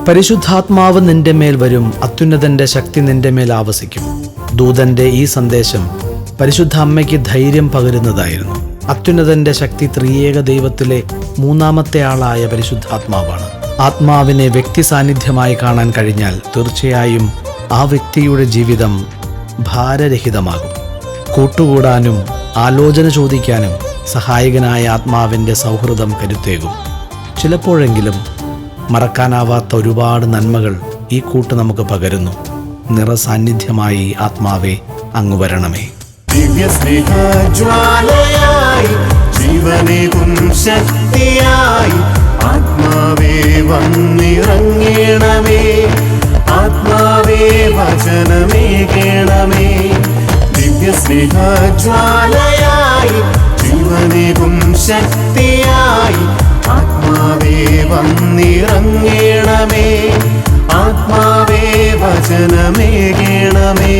പരിശുദ്ധാത്മാവ് നിന്റെ മേൽ വരും, അത്യുന്നതന്റെ ശക്തി നിന്റെ മേൽ ആവസിക്കും. ദൂതന്റെ ഈ സന്ദേശം പരിശുദ്ധ അമ്മയ്ക്ക് ധൈര്യം പകരുന്നതായിരുന്നു. അത്യുന്നതന്റെ ശക്തി ത്രിയേക ദൈവത്തിലെ മൂന്നാമത്തെ ആളായ പരിശുദ്ധാത്മാവാണ്. ആത്മാവിനെ വ്യക്തി സാന്നിധ്യമായി കാണാൻ കഴിഞ്ഞാൽ തീർച്ചയായും ആ വ്യക്തിയുടെ ജീവിതം ഭാരരഹിതമാകും. കൂട്ടുകൂടാനും ആലോചന ചോദിക്കാനും സഹായകനായ ആത്മാവിൻ്റെ സൗഹൃദം കരുത്തേകും. ചിലപ്പോഴെങ്കിലും മറക്കാനാവാത്ത ഒരുപാട് നന്മകൾ ഈ കൂട്ട് നമുക്ക് പകരുന്നു. നിറസാന്നിധ്യമായി ആത്മാവെ അങ്ങ് വരണമേ. ദിവ്യസ്നേഹജ്വാലയായി ജീവനേകും ശക്തിയായി ആത്മാവേ വന്നിറങ്ങണമേ. ആത്മാവേ വചനമേകണമേ. ദിവ്യസ്നേഹജ്വാലയായി ജീവനേകും ശക്തിയായി ആത്മാവേ വന്നിറങ്ങണമേ. ആത്മാവേ വചനമേകണമേ.